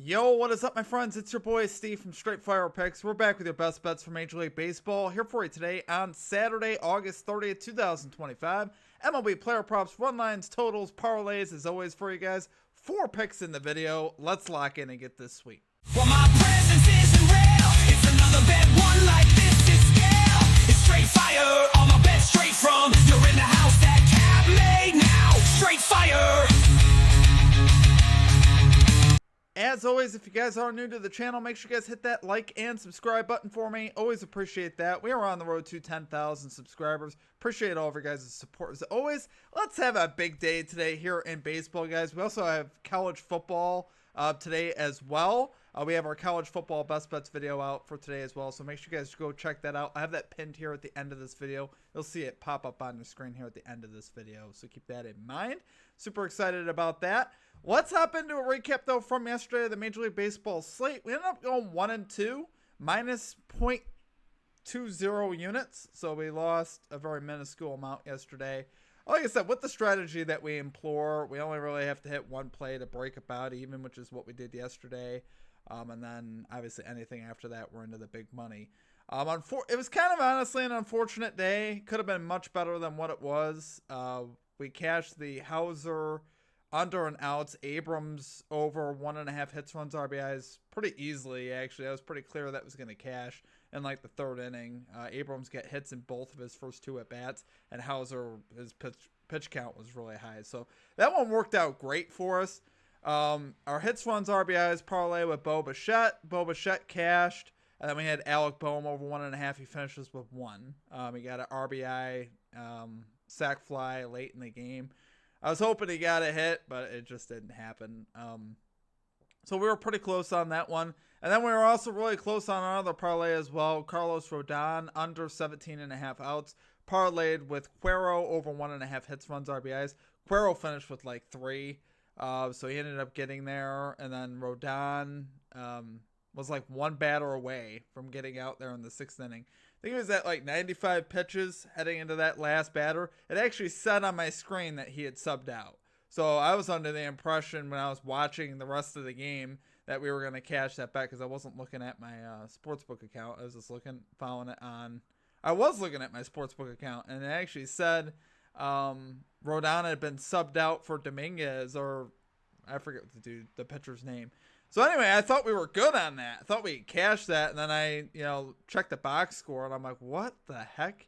Yo, what is up, my friends? It's your boy Steve from Straight Fire Picks. We're back with your best bets for Major League Baseball here for you today on Saturday, August 30th, 2025. MLB player props, run lines, totals, parlays, as always for you guys. 4 picks in the video. Let's lock in and get this sweep. Well, my presence isn't real. It's another bad one like this is scale. It's straight fire. All my bets straight from. You're in the house that Cap made now. Straight fire. As always, if you guys are new to the channel, make sure you guys hit that like and subscribe button for me. Always appreciate that. We are on the road to 10,000 subscribers. Appreciate all of your guys' support as always. Let's have a big day today here in baseball, guys. We also have college football today as well. We have our college football best bets video out for today as well, so make sure you guys go check that out. I have that pinned here at the end of this video. You'll see it pop up on the screen here at the end of this video, so keep that in mind. Super excited about that. Let's hop into a recap, though, from yesterday, the Major League Baseball slate. We ended up going 1-2, minus 0.20 units, so we lost a very minuscule amount yesterday. Like I said, with the strategy that we employ, we only really have to hit one play to break about even, which is what we did yesterday. And then, obviously, anything after that, we're into the big money. It was kind of, honestly, an unfortunate day. Could have been much better than what it was. We cashed the Hauser under and outs, Abrams over 1.5 hits, runs, RBIs pretty easily, actually. I was pretty clear that was going to cash in, like, the third inning. Abrams got hits in both of his first 2 at-bats, and Hauser, his pitch count was really high. So that one worked out great for us. Our hits, runs, RBIs parlay with Bo Bichette. Bo Bichette cashed. And then we had Alec Boehm over 1.5. He finishes with 1. He got an RBI sac fly late in the game. I was hoping he got a hit, but it just didn't happen. So we were pretty close on that one. And then we were also really close on another parlay as well. Carlos Rodon under 17.5 outs. Parlayed with Cuero over 1.5 hits, runs, RBIs. Cuero finished with like 3. So he ended up getting there. And then Rodon was like 1 batter away from getting out there in the 6th inning. I think he was at like 95 pitches heading into that last batter. It actually said on my screen that he had subbed out. So I was under the impression when I was watching the rest of the game that we were going to cash that bet because I wasn't looking at my sportsbook account. I was just following it on. I was looking at my sportsbook account, and it actually said Rodon had been subbed out for Dominguez, or I forget the pitcher's name. So anyway, I thought we were good on that. I thought we cashed that, and then I, checked the box score, and I'm like, what the heck?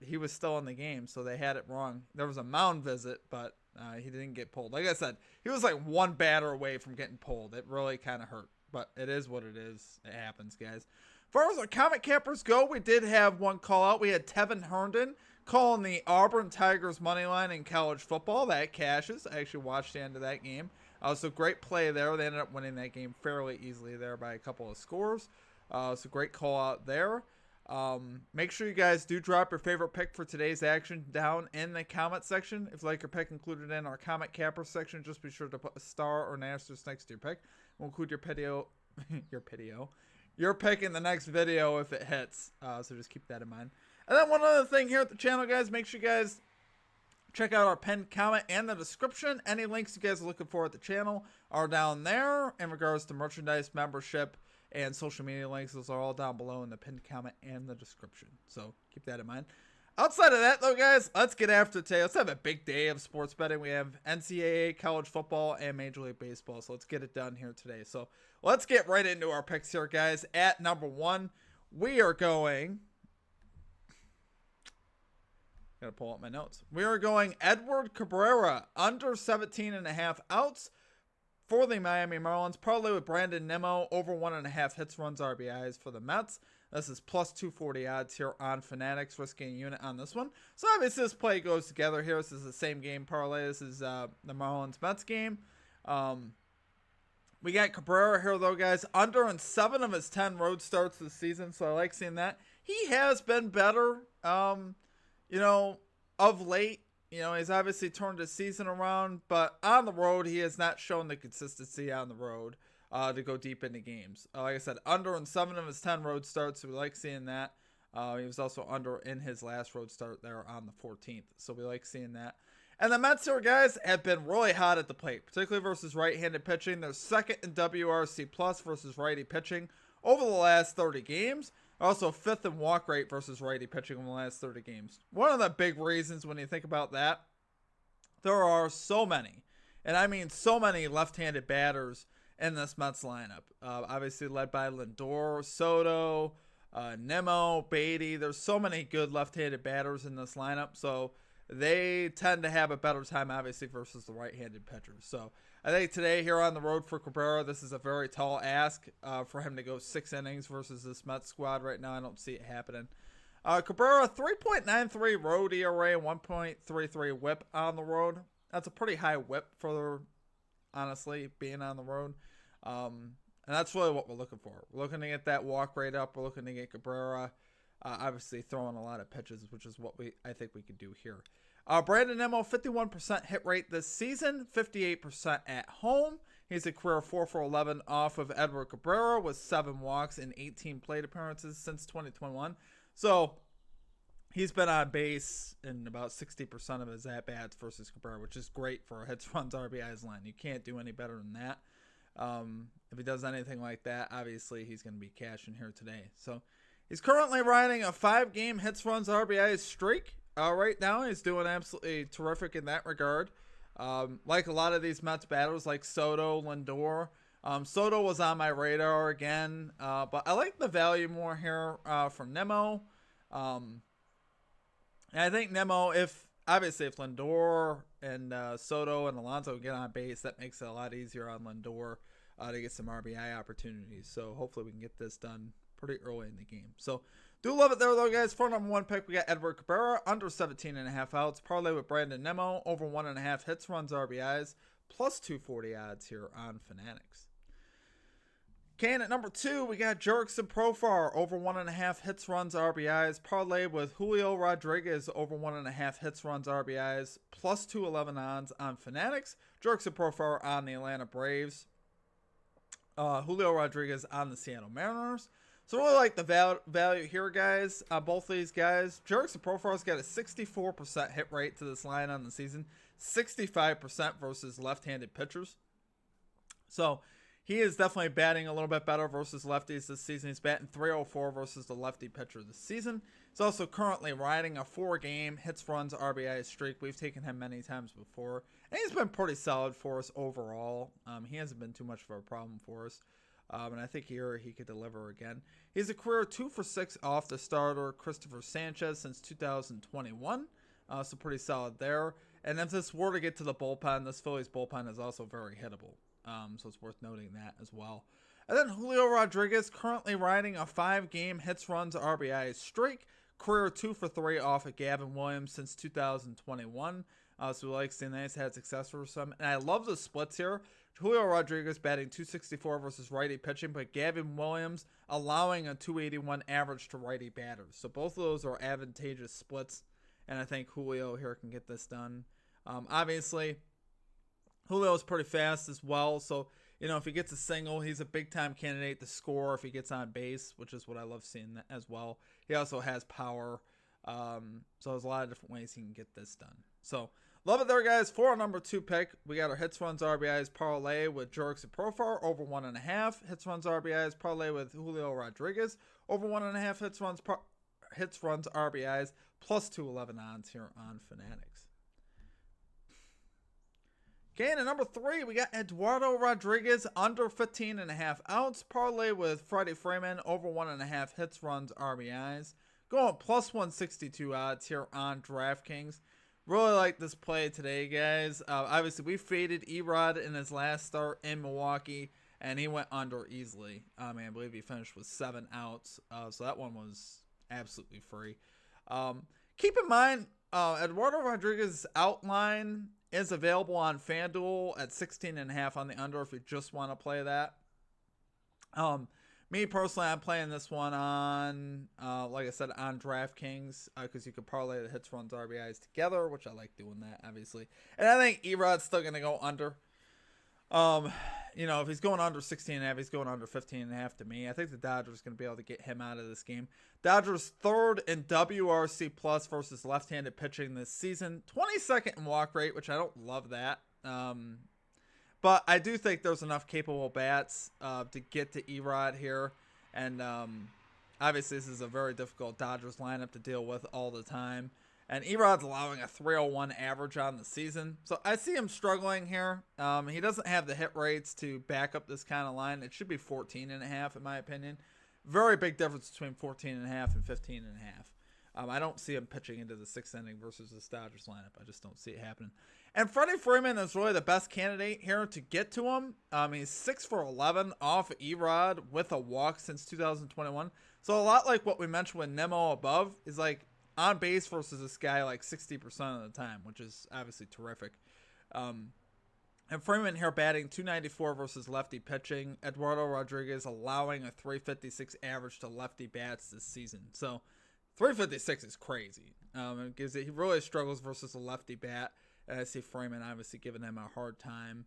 He was still in the game, so they had it wrong. There was a mound visit, but he didn't get pulled. Like I said, he was like 1 batter away from getting pulled. It really kind of hurt, but it is what it is. It happens, guys. As far as our comic cappers go, we did have one call out. We had Tevin Herndon calling the Auburn Tigers money line in college football. That cashes. I actually watched the end of that game. So great play there. They ended up winning that game fairly easily there by a couple of scores. So great call out there. Make sure you guys do drop your favorite pick for today's action down in the comment section. If you like your pick included in our comment capper section, just be sure to put a star or an asterisk next to your pick. We'll include your pick in the next video if it hits. So just keep that in mind. And then one other thing here at the channel, guys, make sure you guys check out our pinned comment and the description. Any links you guys are looking for at the channel are down there in regards to merchandise, membership, and social media links. Those are all down below in the pinned comment and the description. So keep that in mind. Outside of that, though, guys, let's get after today. Let's have a big day of sports betting. We have NCAA, college football, and Major League Baseball. So let's get it done here today. So let's get right into our picks here, guys. At number 1, we are going... Gotta pull up my notes. We are going Edward Cabrera under 17.5 outs for the Miami Marlins. Parlay with Brandon Nimmo over 1.5 hits, runs, RBIs for the Mets. This is plus 240 odds here on Fanatics. Risking a unit on this one. So obviously this play goes together here. This is the same game parlay. This is the Marlins Mets game. We got Cabrera here though, guys. Under in 7 of his 10 road starts this season. So I like seeing that. He has been better. Of late, he's obviously turned his season around, but on the road, he has not shown the consistency on the road to go deep into games. Like I said, under in 7 of his 10 road starts, so we like seeing that. He was also under in his last road start there on the 14th, so we like seeing that. And the Mets here, guys, have been really hot at the plate, particularly versus right-handed pitching. They're second in WRC plus versus righty pitching over the last 30 games. Also fifth in walk rate versus righty pitching in the last 30 games. One of the big reasons when you think about that, there are so many, and I mean so many left-handed batters in this Mets lineup. Obviously led by Lindor, Soto, Nimmo, Beatty. There's so many good left-handed batters in this lineup, so they tend to have a better time, obviously, versus the right-handed pitchers. So I think today here on the road for Cabrera, this is a very tall ask for him to go 6 innings versus this Mets squad right now. I don't see it happening. Cabrera, 3.93 road ERA, 1.33 whip on the road. That's a pretty high whip for, honestly, being on the road. And that's really what we're looking for. We're looking to get that walk rate up. We're looking to get Cabrera obviously throwing a lot of pitches, which is what I think we could do here. Brandon Nimmo, 51% hit rate this season, 58% at home. He's a career 4 for 11 off of Edward Cabrera with 7 walks and 18 plate appearances since 2021. So he's been on base in about 60% of his at-bats versus Cabrera, which is great for a hits, runs, RBIs line. You can't do any better than that. If he does anything like that, obviously he's going to be cashing here today. So he's currently riding a 5-game hits, runs, RBIs streak. Right now, he's doing absolutely terrific in that regard. Like a lot of these Mets batters, like Soto, Lindor. Soto was on my radar again, but I like the value more here from Nimmo. And I think Nimmo, if Lindor and Soto and Alonso get on base, that makes it a lot easier on Lindor to get some RBI opportunities. So hopefully we can get this done pretty early in the game. So do love it there, though, guys. For number 1 pick, we got Edward Cabrera, under 17.5 outs. Parlay with Brandon Nimmo, over 1.5 hits, runs, RBIs, plus 240 odds here on Fanatics. Okay, and at number 2, we got Jurickson Profar, over 1.5 hits, runs, RBIs. Parlay with Julio Rodriguez, over 1.5 hits, runs, RBIs, plus 211 odds on Fanatics. Jurickson Profar on the Atlanta Braves. Julio Rodriguez on the Seattle Mariners. So I really like the value here, guys. Both of these guys. Jurickson Profar's got a 64% hit rate to this line on the season. 65% versus left-handed pitchers. So he is definitely batting a little bit better versus lefties this season. He's batting .304 versus the lefty pitcher this season. He's also currently riding a 4-game hits, runs, RBI streak. We've taken him many times before. And he's been pretty solid for us overall. He hasn't been too much of a problem for us. And I think here he could deliver again. He's a career 2 for 6 off the starter Christopher Sanchez since 2021. So pretty solid there. And if this were to get to the bullpen, this Phillies bullpen is also very hittable. So it's worth noting that as well. And then Julio Rodriguez currently riding a 5-game hits, runs, RBI streak. Career 2 for 3 off of Gavin Williams since 2021. So we like seeing that he's had success for some. And I love the splits here. Julio Rodriguez batting .264 versus righty pitching, but Gavin Williams allowing a .281 average to righty batters. So both of those are advantageous splits, and I think Julio here can get this done. Obviously, Julio is pretty fast as well, so if he gets a single, he's a big-time candidate to score if he gets on base, which is what I love seeing as well. He also has power, so there's a lot of different ways he can get this done. So love it there, guys. For our number 2 pick, we got our hits, runs, RBIs parlay with Jurickson Profar, over 1.5 hits, runs, RBIs parlay with Julio Rodriguez, over 1.5 hits, runs, RBIs, plus 211 odds here on Fanatics. Okay, and at number 3, we got Eduardo Rodriguez, under 15.5 outs, parlay with Freddie Freeman, over 1.5 hits, runs, RBIs, going plus 162 odds here on DraftKings. Really like this play today, guys. Obviously, we faded Erod in his last start in Milwaukee, and he went under easily. I believe he finished with 7 outs, so that one was absolutely free. Keep in mind, Eduardo Rodriguez's outline is available on FanDuel at 16.5 on the under if you just want to play that. Me personally, I'm playing this one on, like I said, on DraftKings because you could parlay the hits, runs, RBIs together, which I like doing that, obviously. And I think Erod's still going to go under. Um, if he's going under 16.5, he's going under 15.5 to me. I think the Dodgers going to be able to get him out of this game. Dodgers third in WRC plus versus left-handed pitching this season. 22nd in walk rate, which I don't love that. But I do think there's enough capable bats to get to Erod here. And obviously this is a very difficult Dodgers lineup to deal with all the time. And Erod's allowing a 301 average on the season. So I see him struggling here. He doesn't have the hit rates to back up this kind of line. It should be 14.5 in my opinion. Very big difference between 14.5 and 15.5. I don't see him pitching into the sixth inning versus this Dodgers lineup. I just don't see it happening. And Freddie Freeman is really the best candidate here to get to him. He's 6 for 11 off Erod with a walk since 2021. So a lot like what we mentioned with Nemo above is like on base versus this guy like 60% of the time, which is obviously terrific. And Freeman here batting 294 versus lefty pitching. Eduardo Rodriguez allowing a 356 average to lefty bats this season. So 356 is crazy. He really struggles versus a lefty bat. And I see Freeman obviously giving him a hard time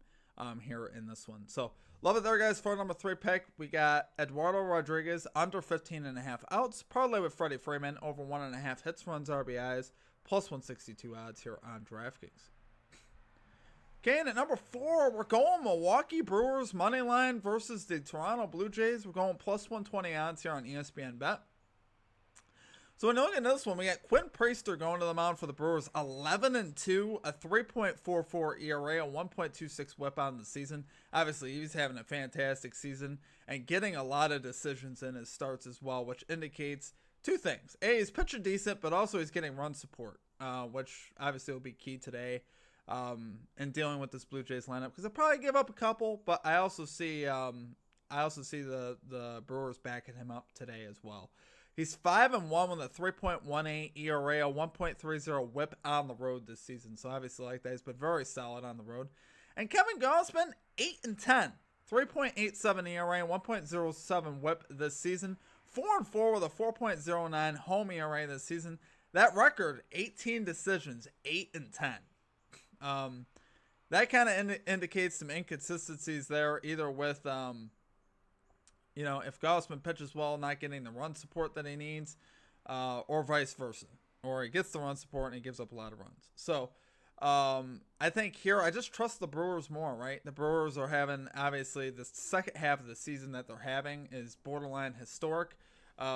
here in this one. So love it there, guys. For number 3 pick, we got Eduardo Rodriguez under 15.5 outs. Parlay with Freddie Freeman over 1.5 hits, runs, RBIs, plus 162 odds here on DraftKings. Okay, and at number 4, we're going Milwaukee Brewers money line versus the Toronto Blue Jays. We're going plus 120 odds here on ESPN Bet. So when you look at this one, we got Quinn Priester going to the mound for the Brewers, 11-2, a 3.44 ERA, a 1.26 WHIP on the season. Obviously, he's having a fantastic season and getting a lot of decisions in his starts as well, which indicates two things. A, he's pitching decent, but also he's getting run support, which obviously will be key today in dealing with this Blue Jays lineup, because they'll probably give up a couple, but I also see the Brewers backing him up today as well. He's 5-1 with a 3.18 ERA, a 1.30 WHIP on the road this season. So obviously like that, he's been very solid on the road. And Kevin Gausman, 8-10, 3.87 ERA, 1.07 WHIP this season. 4-4 with a 4.09 home ERA this season. That record, 18 decisions, 8-10. That kind of indicates some inconsistencies there, either with if Gausman pitches well, not getting the run support that he needs, or vice versa. Or he gets the run support and he gives up a lot of runs. So, I think here, I just trust the Brewers more, right? The Brewers are having, obviously, the second half of the season that they're having is borderline historic.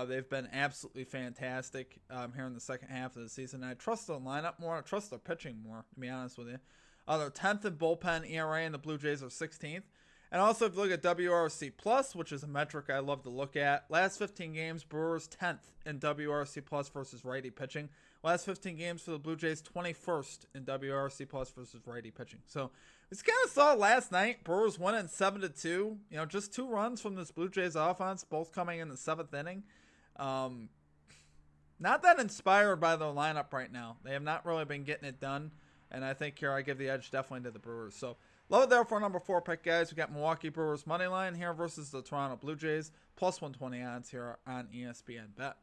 They've been absolutely fantastic here in the second half of the season. I trust the lineup more. I trust their pitching more, to be honest with you. They're 10th in bullpen ERA, and the Blue Jays are 16th. And also, if you look at WRC Plus, which is a metric I love to look at, last 15 games, Brewers 10th in WRC Plus versus righty pitching. Last 15 games for the Blue Jays, 21st in WRC Plus versus righty pitching. So, we kind of saw last night, Brewers winning 7-2. Just 2 runs from this Blue Jays offense, both coming in the 7th inning. Not that inspired by their lineup right now. They have not really been getting it done. And I think here I give the edge definitely to the Brewers. So, love it there for number 4 pick, guys. We got Milwaukee Brewers money line here versus the Toronto Blue Jays, plus 120 odds here on ESPN Bet.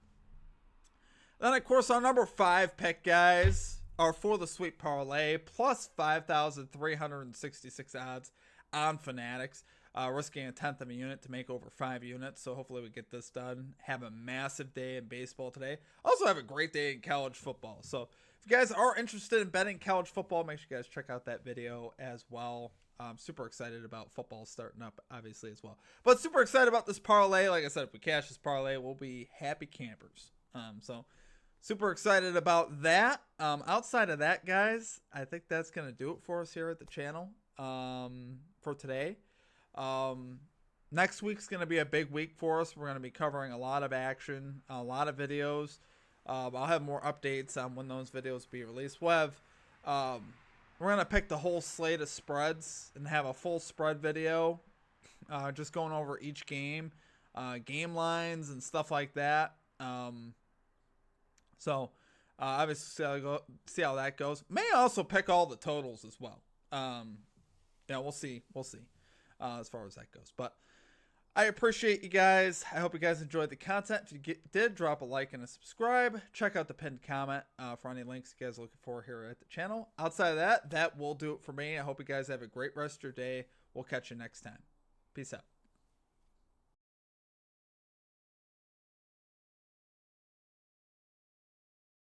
Then, of course, our number 5 pick, guys, are for the Sweep Parlay, plus 5,366 odds on Fanatics, risking a 10th of a unit to make over 5 units. So hopefully we get this done. Have a massive day in baseball today. Also have a great day in college football. So if you guys are interested in betting college football, make sure you guys check out that video as well. I'm super excited about football starting up, obviously, as well. But super excited about this parlay. Like I said, if we cash this parlay, we'll be happy campers. So super excited about that. Outside of that, guys, I think that's going to do it for us here at the channel for today. Next week's going to be a big week for us. We're going to be covering a lot of action, a lot of videos. I'll have more updates on when those videos will be released. We're going to pick the whole slate of spreads and have a full spread video, just going over each game, game lines and stuff like that. So obviously see how that goes. May also pick all the totals as well. We'll see as far as that goes. But I appreciate you guys. I hope you guys enjoyed the content. If you did, drop a like and a subscribe. Check out the pinned comment for any links you guys are looking for here at the channel. Outside of that, that will do it for me. I hope you guys have a great rest of your day. We'll catch you next time. Peace out.